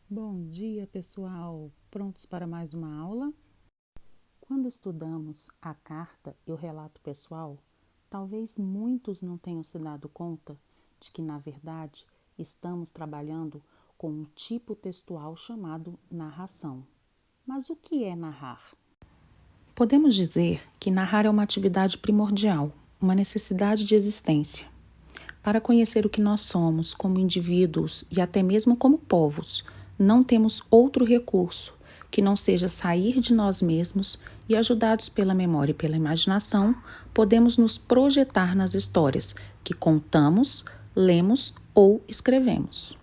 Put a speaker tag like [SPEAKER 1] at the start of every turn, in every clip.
[SPEAKER 1] Bom dia, pessoal! Prontos para mais uma aula? Quando estudamos a carta e o relato pessoal, talvez muitos não tenham se dado conta de que, na verdade, estamos trabalhando com um tipo textual chamado narração. Mas o que é narrar? Podemos dizer que narrar é uma atividade primordial, uma necessidade de existência. Para conhecer o que nós somos como indivíduos e até mesmo como povos, não temos outro recurso que não seja sair de nós mesmos e, ajudados pela memória e pela imaginação, podemos nos projetar nas histórias que contamos, lemos ou escrevemos.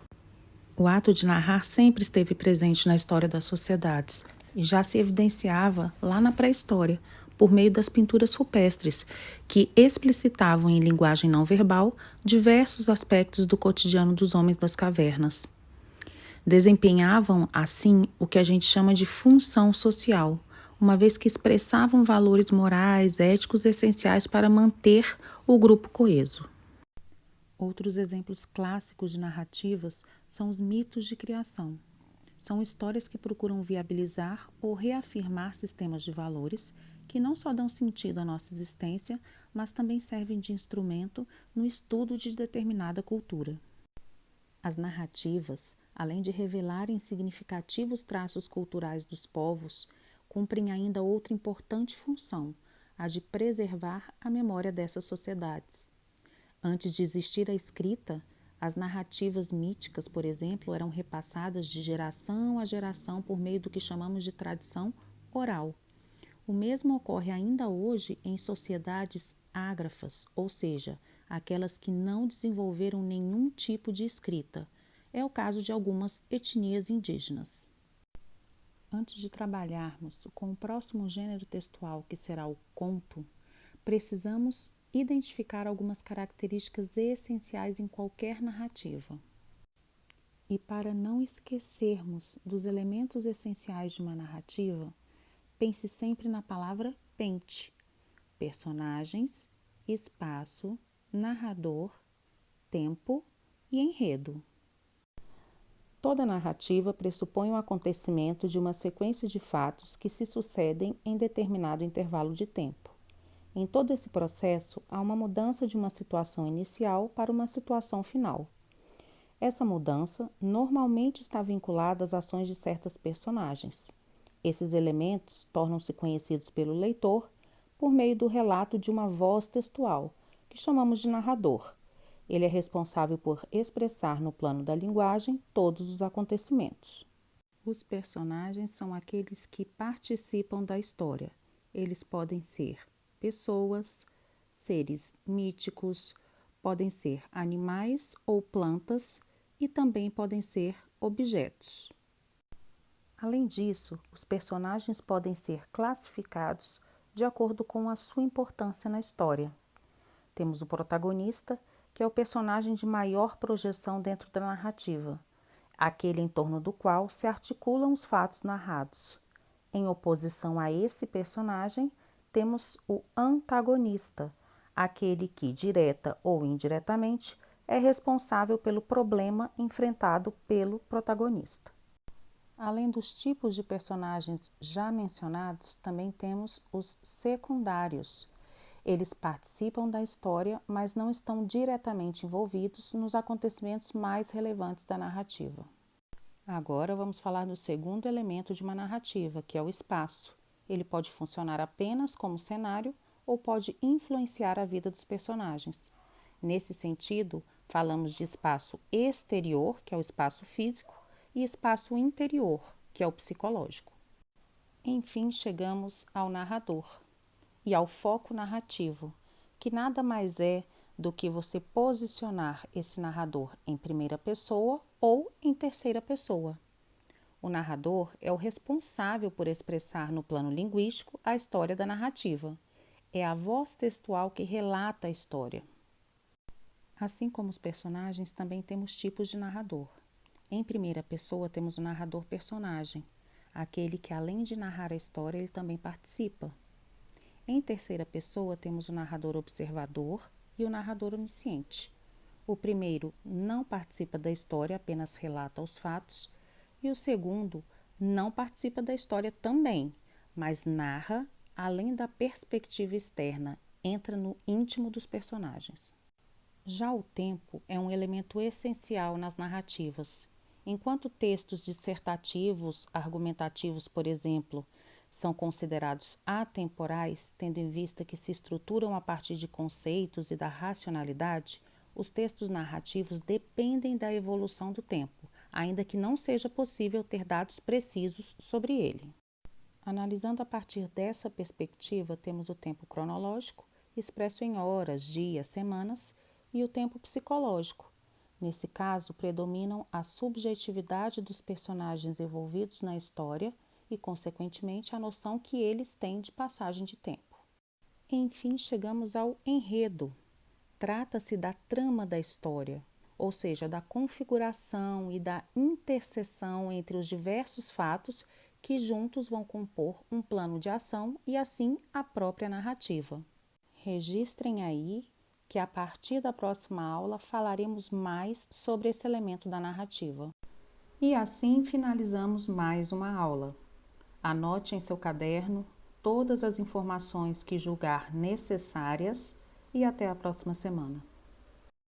[SPEAKER 1] O ato de narrar sempre esteve presente na história das sociedades e já se evidenciava lá na pré-história, por meio das pinturas rupestres, que explicitavam em linguagem não verbal diversos aspectos do cotidiano dos homens das cavernas. Desempenhavam, assim, o que a gente chama de função social, uma vez que expressavam valores morais, éticos essenciais para manter o grupo coeso. Outros exemplos clássicos de narrativas são os mitos de criação. São histórias que procuram viabilizar ou reafirmar sistemas de valores que não só dão sentido à nossa existência, mas também servem de instrumento no estudo de determinada cultura. As narrativas, além de revelarem significativos traços culturais dos povos, cumprem ainda outra importante função, a de preservar a memória dessas sociedades. Antes de existir a escrita, as narrativas míticas, por exemplo, eram repassadas de geração a geração por meio do que chamamos de tradição oral. O mesmo ocorre ainda hoje em sociedades ágrafas, ou seja, aquelas que não desenvolveram nenhum tipo de escrita. É o caso de algumas etnias indígenas. Antes de trabalharmos com o próximo gênero textual, que será o conto, precisamos identificar algumas características essenciais em qualquer narrativa. E para não esquecermos dos elementos essenciais de uma narrativa, pense sempre na palavra pente: personagens, espaço, narrador, tempo e enredo. Toda narrativa pressupõe o acontecimento de uma sequência de fatos que se sucedem em determinado intervalo de tempo. Em todo esse processo, há uma mudança de uma situação inicial para uma situação final. Essa mudança normalmente está vinculada às ações de certas personagens. Esses elementos tornam-se conhecidos pelo leitor por meio do relato de uma voz textual, que chamamos de narrador. Ele é responsável por expressar no plano da linguagem todos os acontecimentos. Os personagens são aqueles que participam da história. Eles podem ser pessoas, seres míticos, podem ser animais ou plantas e também podem ser objetos. Além disso, os personagens podem ser classificados de acordo com a sua importância na história. Temos o protagonista, que é o personagem de maior projeção dentro da narrativa, aquele em torno do qual se articulam os fatos narrados. Em oposição a esse personagem, temos o antagonista, aquele que, direta ou indiretamente, é responsável pelo problema enfrentado pelo protagonista. Além dos tipos de personagens já mencionados, também temos os secundários. Eles participam da história, mas não estão diretamente envolvidos nos acontecimentos mais relevantes da narrativa. Agora vamos falar do segundo elemento de uma narrativa, que é o espaço. Ele pode funcionar apenas como cenário ou pode influenciar a vida dos personagens. Nesse sentido, falamos de espaço exterior, que é o espaço físico, e espaço interior, que é o psicológico. Enfim, chegamos ao narrador e ao foco narrativo, que nada mais é do que você posicionar esse narrador em primeira pessoa ou em terceira pessoa. O narrador é o responsável por expressar no plano linguístico a história da narrativa. É a voz textual que relata a história. Assim como os personagens, também temos tipos de narrador. Em primeira pessoa, temos o narrador personagem, aquele que, além de narrar a história, ele também participa. Em terceira pessoa, temos o narrador observador e o narrador onisciente. O primeiro não participa da história, apenas relata os fatos, E o segundo não participa da história também, mas narra além da perspectiva externa, entra no íntimo dos personagens. Já o tempo é um elemento essencial nas narrativas. Enquanto textos dissertativos, argumentativos, por exemplo, são considerados atemporais, tendo em vista que se estruturam a partir de conceitos e da racionalidade, os textos narrativos dependem da evolução do tempo, ainda que não seja possível ter dados precisos sobre ele. Analisando a partir dessa perspectiva, temos o tempo cronológico, expresso em horas, dias, semanas, e o tempo psicológico. Nesse caso, predominam a subjetividade dos personagens envolvidos na história e, consequentemente, a noção que eles têm de passagem de tempo. Enfim, chegamos ao enredo. Trata-se da trama da história, ou seja, da configuração e da interseção entre os diversos fatos que juntos vão compor um plano de ação e, assim, a própria narrativa. Registrem aí que a partir da próxima aula falaremos mais sobre esse elemento da narrativa. E assim finalizamos mais uma aula. Anote em seu caderno todas as informações que julgar necessárias e até a próxima semana.